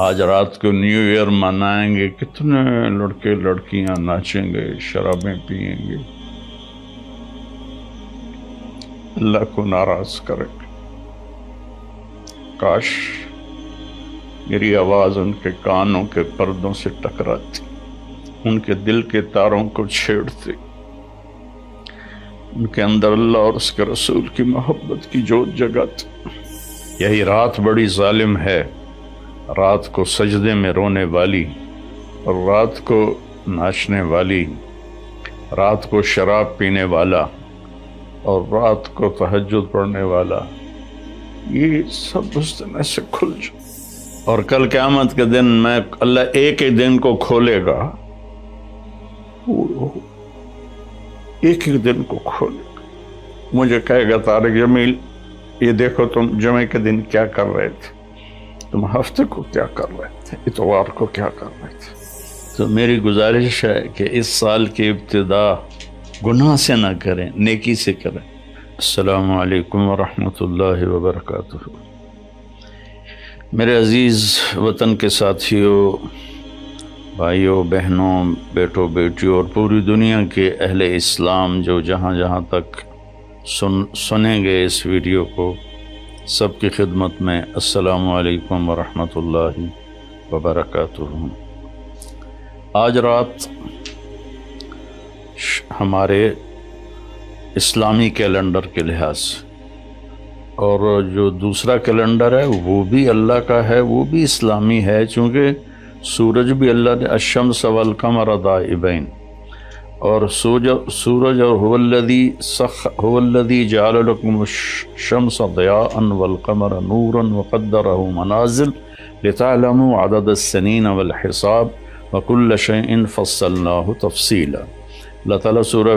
آج رات کو نیو ایئر منائیں گے، کتنے لڑکے لڑکیاں ناچیں گے، شرابیں پئیں گے، اللہ کو ناراض کریں گے۔ کاش میری آواز ان کے کانوں کے پردوں سے ٹکراتی، ان کے دل کے تاروں کو چھیڑتی، ان کے اندر اللہ اور اس کے رسول کی محبت کی جوت جگاتی۔ یہی رات بڑی ظالم ہے، رات کو سجدے میں رونے والی، اور رات کو ناچنے والی، رات کو شراب پینے والا، اور رات کو تہجد پڑھنے والا، یہ سب اس دن ایسے کھل جائے۔ اور کل قیامت کے دن میں اللہ ایک ہی دن کو کھولے گا، ایک ہی دن کو کھولے گا، مجھے کہے گا طارق جمیل یہ دیکھو تم جمعے کے دن کیا کر رہے تھے، تم ہفتے کو کیا کر رہے تھے، اتوار کو کیا کر رہے تھے۔ تو میری گزارش ہے کہ اس سال کی ابتدا گناہ سے نہ کریں، نیکی سے کریں۔ السلام علیکم ورحمۃ اللہ وبرکاتہ۔ میرے عزیز وطن کے ساتھیوں، بھائیوں، بہنوں، بیٹوں، بیٹیوں اور پوری دنیا کے اہل اسلام جو جہاں جہاں تک سنیں گے اس ویڈیو کو، سب کی خدمت میں السلام علیکم ورحمۃ اللہ وبرکاتہ۔ آج رات ہمارے اسلامی کیلنڈر کے لحاظ سے، اور جو دوسرا کیلنڈر ہے وہ بھی اللہ کا ہے، وہ بھی اسلامی ہے، چونکہ سورج بھی اللہ نے الشمس والقمر دائبین، اور سورج اور هو الذی جعل لکم الشمس ضیاء والقمر نورا وقدرہ منازل لتعلموا عدد السنین والحساب وکل شیء فصلناہ تفصیلا۔ اللہ تعالیٰ سورہ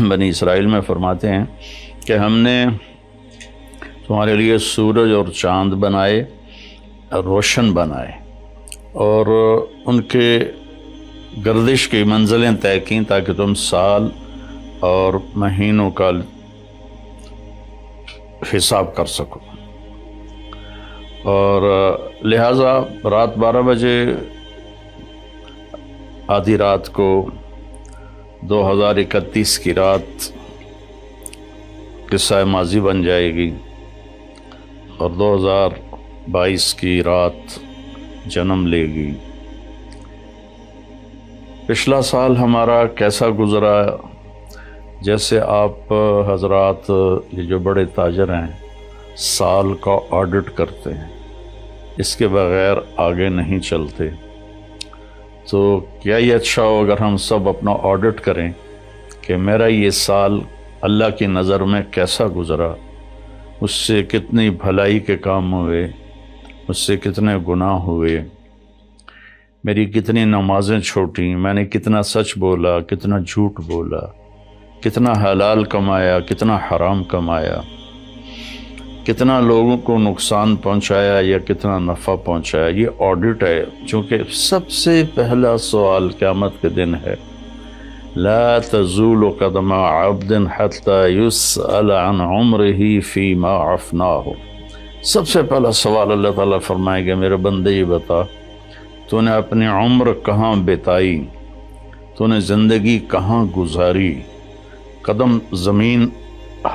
بنی اسرائیل میں فرماتے ہیں کہ ہم نے تمہارے لیے سورج اور چاند بنائے، روشن بنائے، اور ان کے گردش کی منزلیں طے کیں تاکہ تم سال اور مہینوں کا حساب کر سکو، اور لہٰذا رات 12 بجے آدھی رات کو 2031 کی رات قصہ ماضی بن جائے گی، اور 2022 کی رات جنم لے گی۔ پچھلا سال ہمارا کیسا گزرا؟ جیسے آپ حضرات یہ جو بڑے تاجر ہیں سال کا آڈٹ کرتے ہیں، اس کے بغیر آگے نہیں چلتے، تو کیا یہ اچھا ہو اگر ہم سب اپنا آڈٹ کریں کہ میرا یہ سال اللہ کی نظر میں کیسا گزرا، اس سے کتنی بھلائی کے کام ہوئے، اس سے کتنے گناہ ہوئے، میری کتنی نمازیں چھوٹیں، میں نے کتنا سچ بولا، کتنا جھوٹ بولا، کتنا حلال کمایا، کتنا حرام کمایا، کتنا لوگوں کو نقصان پہنچایا یا کتنا نفع پہنچایا۔ یہ آڈٹ ہے، چونکہ سب سے پہلا سوال قیامت کے دن ہے، لا تزول قدم عبد حتى يسأل عن عمره فيما عفناه۔ سب سے پہلا سوال اللہ تعالیٰ فرمائے گا، میرے بندے یہ بتا تو نے اپنی عمر کہاں بتائی، تو نے زندگی کہاں گزاری۔ قدم زمین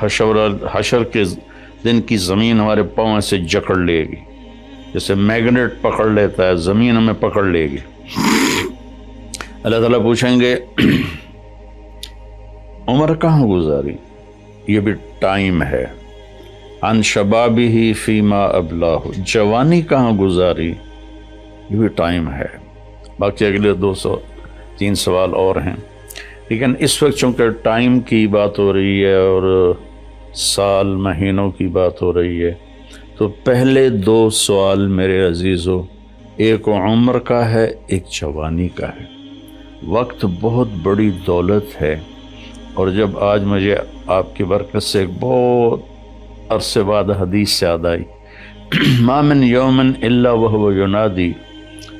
حشر کے دن کی زمین ہمارے پاؤں سے جکڑ لے گی، جیسے میگنیٹ پکڑ لیتا ہے، زمین ہمیں پکڑ لے گی۔ اللہ تعالیٰ پوچھیں گے عمر کہاں گزاری، یہ بھی ٹائم ہے۔ عن شبابہ فیما ابلاہ، جوانی کہاں گزاری، یہ بھی ٹائم ہے۔ باقی اگلے 203 سوال اور ہیں، لیکن اس وقت چونکہ ٹائم کی بات ہو رہی ہے اور سال مہینوں کی بات ہو رہی ہے، تو پہلے 2 سوال میرے عزیزو، ایک عمر کا ہے، ایک جوانی کا ہے۔ وقت بہت بڑی دولت ہے، اور جب آج مجھے آپ کی برکت سے ایک بہت عرصے بعد حدیث یاد آئی، ما من یوم الا وهو ینادی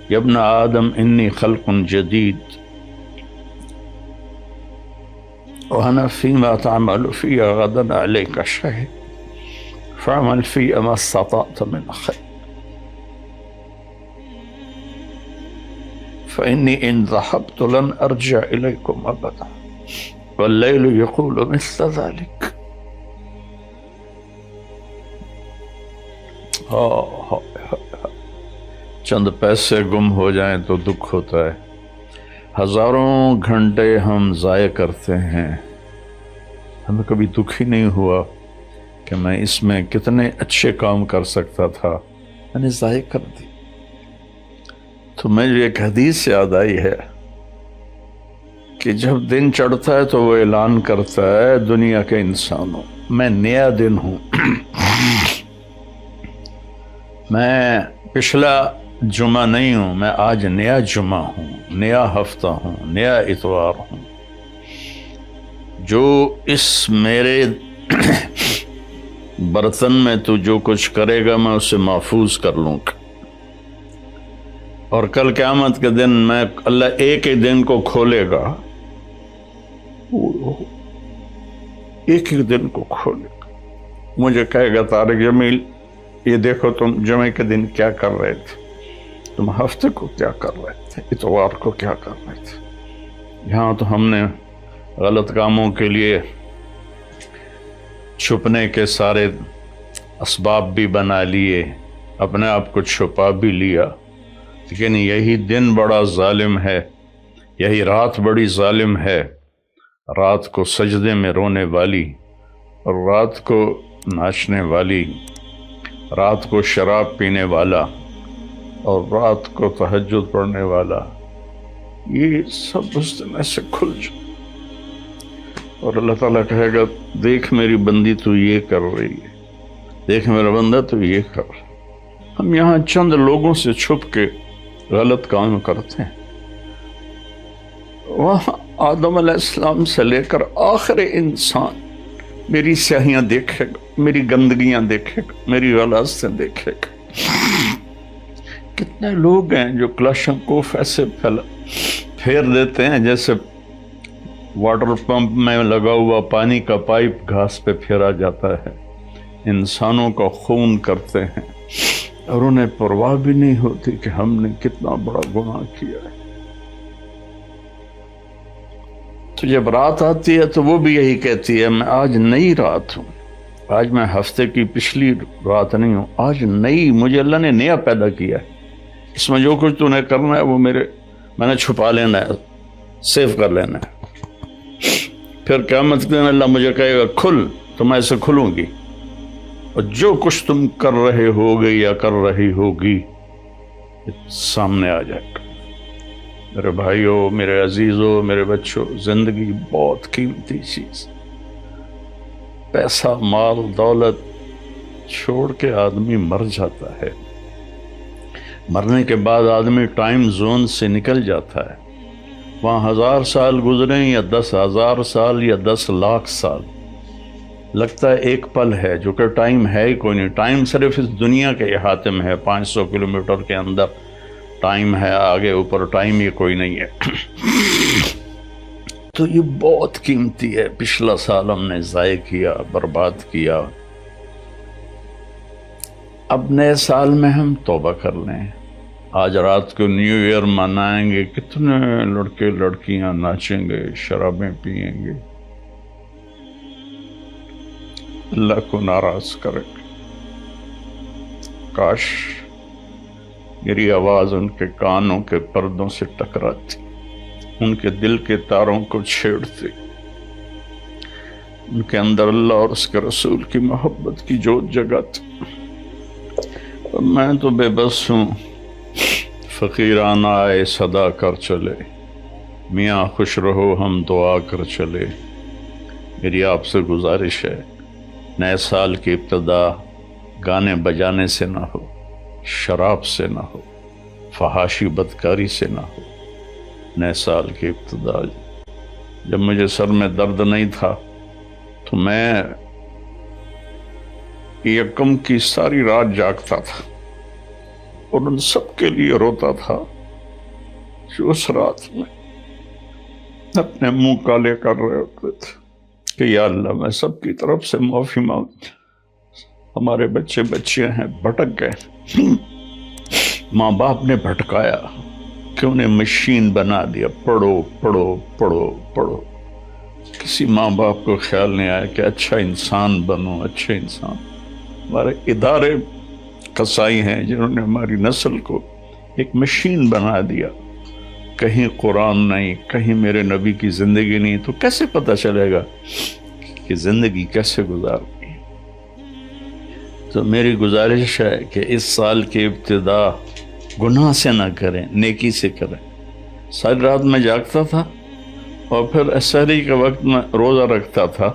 یا ابن آدم انی خلق جدید وانا فیما تعمل فی غدا علیک شہید فعمل فی ما استطعت من خیر۔ فإني إن ذهبت لن أرجع إليكم أبدا والليل يقول مثل ذلك. چند پیسے گم ہو جائیں تو دکھ ہوتا ہے، ہزاروں گھنٹے ہم ضائع کرتے ہیں، ہمیں کبھی دکھ ہی نہیں ہوا کہ میں اس میں کتنے اچھے کام کر سکتا تھا، میں نے ضائع کر دی۔ تو مجھے ایک حدیث یاد آئی ہے کہ جب دن چڑھتا ہے تو وہ اعلان کرتا ہے دنیا کے انسانوں، میں نیا دن ہوں، میں پچھلا جمعہ نہیں ہوں، میں آج نیا جمعہ ہوں، نیا ہفتہ ہوں، نیا اتوار ہوں۔ جو اس میرے برتن میں تو جو کچھ کرے گا میں اسے محفوظ کر لوں گا، اور کل قیامت کے دن میں اللہ ایک ہی دن کو کھولے گا، ایک ہی دن کو کھولے گا، مجھے کہے گا طارق جمیل یہ دیکھو تم جمعے کے دن کیا کر رہے تھے، تم ہفتے کو کیا کر رہے تھے، اتوار کو کیا کر رہے تھے۔ یہاں تو ہم نے غلط کاموں کے لیے چھپنے کے سارے اسباب بھی بنا لیے، اپنے آپ کو چھپا بھی لیا، لیکن یہی دن بڑا ظالم ہے، یہی رات بڑی ظالم ہے، رات کو سجدے میں رونے والی، اور رات کو ناچنے والی، رات کو شراب پینے والا، اور رات کو تہجد پڑھنے والا، یہ سب اس دن سے کھل جائے، اور اللہ تعالیٰ کہے گا دیکھ میری بندی تو یہ کر رہی ہے، دیکھ میرا بندہ تو یہ کر رہا ہے۔ ہم یہاں چند لوگوں سے چھپ کے غلط کام کرتے ہیں، وہاں آدم علیہ السلام سے لے کر آخر انسان میری سیاہیاں دیکھے گا، میری گندگیاں دیکھے گا، میری غلاظتیں دیکھے گا۔ کتنے لوگ ہیں جو کلاشنکوف ایسے پھیر دیتے ہیں جیسے واٹر پمپ میں لگا ہوا پانی کا پائپ گھاس پہ پھیرا جاتا ہے، انسانوں کا خون کرتے ہیں، اور انہیں پرواہ بھی نہیں ہوتی کہ ہم نے کتنا بڑا گناہ کیا ہے۔ تو جب رات آتی ہے تو وہ بھی یہی کہتی ہے میں آج نئی رات ہوں، آج میں ہفتے کی پچھلی رات نہیں ہوں، آج نئی، مجھے اللہ نے نیا پیدا کیا ہے، اس میں جو کچھ تو نے کرنا ہے وہ میں نے چھپا لینا ہے، سیو کر لینا ہے، پھر قیامت کے دن اللہ مجھے کہے گا کھل، تو میں اسے کھلوں گی، اور جو کچھ تم کر رہے ہوگے یا کر رہی ہوگی سامنے آ جائے گا۔ میرے بھائیوں، میرے عزیزوں، میرے بچوں، زندگی بہت قیمتی چیز، پیسہ مال دولت چھوڑ کے آدمی مر جاتا ہے، مرنے کے بعد آدمی ٹائم زون سے نکل جاتا ہے، وہاں 1000 سال گزریں یا 10,000 سال یا 10 لاکھ سال، لگتا ہے ایک پل ہے، جو کہ ٹائم ہے ہی کوئی نہیں، ٹائم صرف اس دنیا کے احاطے میں ہے، 500 کلومیٹر کے اندر ٹائم ہے، آگے اوپر ٹائم یہ کوئی نہیں ہے۔ تو یہ بہت قیمتی ہے، پچھلا سال ہم نے ضائع کیا، برباد کیا، اب نئے سال میں ہم توبہ کر لیں۔ آج رات کو نیو ایئر منائیں گے، کتنے لڑکے لڑکیاں ناچیں گے، شرابیں پئیں گے، اللہ کو ناراض کریں گے۔ کاش میری آواز ان کے کانوں کے پردوں سے ٹکراتی، ان کے دل کے تاروں کو چھیڑتی، ان کے اندر اللہ اور اس کے رسول کی محبت کی جوت جگاتی۔ میں تو بے بس ہوں، فقیرانہ آئے صدا کر چلے، میاں خوش رہو ہم دعا کر چلے۔ میری آپ سے گزارش ہے، نئے سال کی ابتدا گانے بجانے سے نہ ہو، شراب سے نہ ہو، فحاشی بدکاری سے نہ ہو۔ نئے سال کی ابتدا، جب مجھے سر میں درد نہیں تھا تو میں یکم کی ساری رات جاگتا تھا اور ان سب کے لیے روتا تھا جو اس رات میں اپنے منہ کالے کر رہے ہوتے تھے کہ یا اللہ میں سب کی طرف سے معافی مانگ، ہمارے بچے بچیاں ہیں بھٹک گئے، ماں باپ نے بھٹکایا، کہ انہیں مشین بنا دیا، پڑھو پڑھو پڑھو پڑھو۔ کسی ماں باپ کو خیال نہیں آیا کہ اچھا انسان بنو، اچھے انسان۔ ہمارے ادارے قصائی ہیں جنہوں نے ہماری نسل کو ایک مشین بنا دیا، کہیں قرآن نہیں، کہیں میرے نبی کی زندگی نہیں، تو کیسے پتہ چلے گا کہ زندگی کیسے گزارنی ہے؟ تو میری گزارش ہے کہ اس سال کی ابتدا گناہ سے نہ کریں، نیکی سے کریں۔ ساری رات میں جاگتا تھا اور پھر سحری کے وقت میں روزہ رکھتا تھا،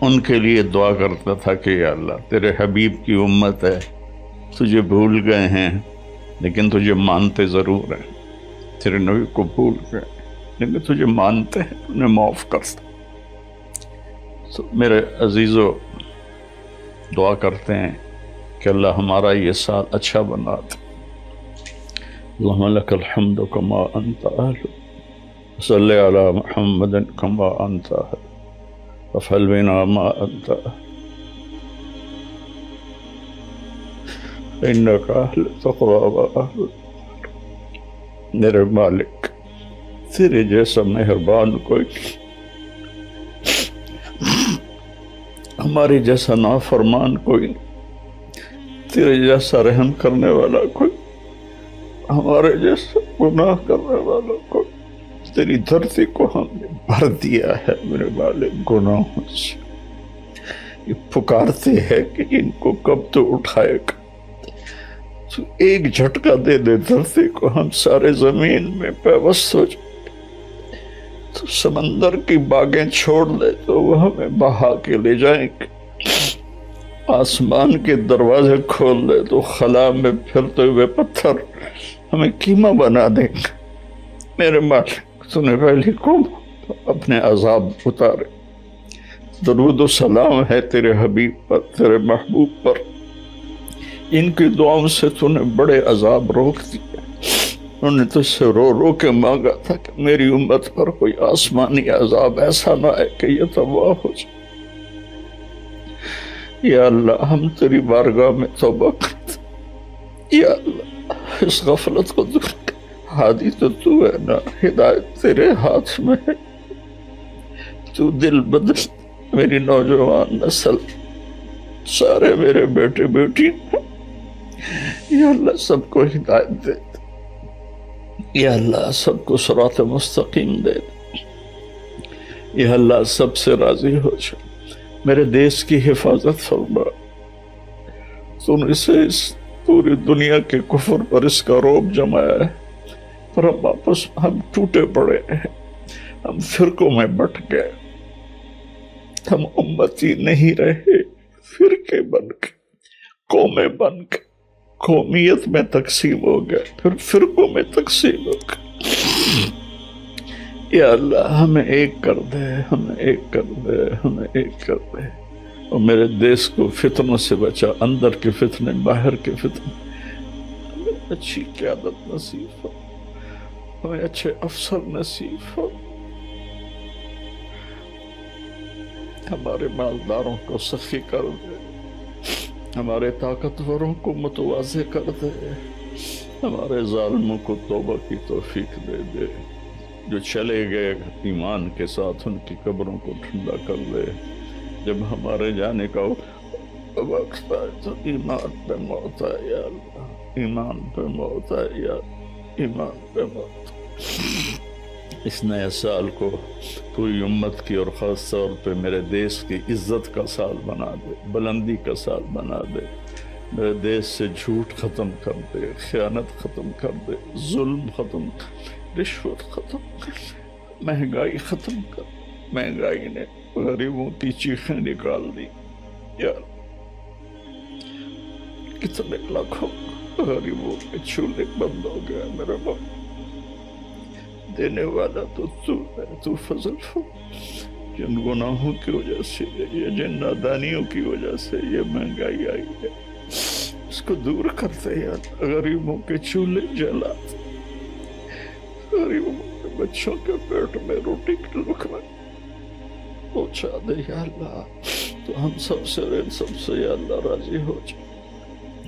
ان کے لیے دعا کرتا تھا کہ یا اللہ تیرے حبیب کی امت ہے، تجھے بھول گئے ہیں لیکن تجھے مانتے ضرور ہیں، تیرے نبی کو بھول گئے لیکن تجھے مانتے ہیں، انہیں معاف کرتا۔ تو میرے عزیزو، دعا کرتے ہیں کہ اللہ ہمارا یہ سال اچھا بنا دے۔ اللہم لک الحمد کما انت اہل، صلی علی محمد کما انت اہل، وفعل بنا ما انت اہل، انک اہل تقوی و اہل۔ میرے مالک، تیرے جیسا مہربان کوئی نہیں، ہمارے جیسا نافرمان کوئی نہیں، تیرے جیسا رحم کرنے والا کوئی، ہمارے جیسا گناہ کرنے والا کوئی۔ تیری دھرتی کو ہم نے بھر دیا ہے میرے مالک گناہوں سے، یہ پکارتے ہیں کہ ان کو کب تو اٹھائے گا۔ تو ایک جھٹکا دے دے دھرتی کو، ہم سارے زمین میں پیوست ہو جائے۔ تو سمندر کی باغیں چھوڑ دے تو وہ ہمیں بہا کے لے جائیں گے، آسمان کے دروازے کھول دے تو خلا میں پھرتے ہوئے پتھر ہمیں قیمہ بنا دیں گے۔ میرے مالک، تو نے پہلی قوم اپنے عذاب اتارے۔ درود و سلام ہے تیرے حبیب پر، تیرے محبوب پر، ان کی دعاؤں سے تو نے بڑے عذاب روک دیے۔ انہوں نے تجھ سے رو رو کے مانگا تھا کہ میری امت پر کوئی آسمانی عذاب ایسا نہ آئے کہ یہ تباہ ہو جائے۔ یا اللہ، ہم تیری بارگاہ میں توبہ کرتے، یا اللہ اس غفلت کو دور کر۔ ہادی تو تو ہے نا، ہدایت تیرے ہاتھ میں ہے، تو دل بدل میری نوجوان نسل، سارے میرے بیٹے بیٹی، یا اللہ سب کو ہدایت دے دے، یا اللہ سب کو صراط مستقیم دے دے، یا اللہ سب سے راضی ہو جائے۔ میرے دیش کی حفاظت فرما، تو نے اسے اس پوری دنیا کے کفر پر اس کا روب جمایا ہے، پر ہم واپس ہم ٹوٹے پڑے ہیں، ہم فرقوں میں بٹ گئے، ہم امتی نہیں رہے، فرقے بن کے، قومیں بن کے، قومیت میں تقسیم ہو گئے، پھر فرقوں میں تقسیم ہو گئے۔ یا اللہ ہمیں ایک کر دے، ہمیں ایک کر دے، ہمیں ایک کر دے، اور میرے دیش کو فتنوں سے بچا، اندر کے فتنے، باہر کے فتنے۔ ہمیں اچھی قیادت نصیب ہو، ہمیں اچھے افسر نصیب ہو، ہمارے مالداروں کو سخی کر دے، ہمارے طاقتوروں کو متواضع کر دے، ہمارے ظالموں کو توبہ کی توفیق دے دے، جو چلے گئے ایمان کے ساتھ ان کی قبروں کو ٹھنڈا کر دے۔ جب ہمارے جانے کا وقت آئے تو ایمان پہ موت آئے یا اللہ، ایمان پہ موت آئے یا ایمان پہ موت۔ اس نئے سال کو پوری امت کی اور خاص طور پہ میرے دیش کی عزت کا سال بنا دے، بلندی کا سال بنا دے، میرے دیش سے جھوٹ ختم کر دے، خیانت ختم کر دے، ظلم ختم کر، رشوت ختم کر، مہنگائی ختم کر۔ مہنگائی نے غریبوں کی چیخیں نکال دی، یا کتنے لاکھوں غریبوں کے چولہے بند ہو گئے۔ میرا باپ دینے والا تو تو ہے، تو فضل ہو۔ جن گناہوں کی وجہ سے، یہ جن نادانیوں کی وجہ سے یہ مہنگائی آئی ہے، اس کو دور کرتے یا غریبوں کے چولہے جلاتے، غریبوں کے بچوں کے پیٹ میں روٹی کے لقمے پہنچا دے یا اللہ۔ تو ہم سب سے اور ان سب سے یا اللہ راضی ہو جائے۔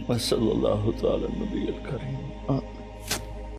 وصلی اللہ تعالی نبی الکریم۔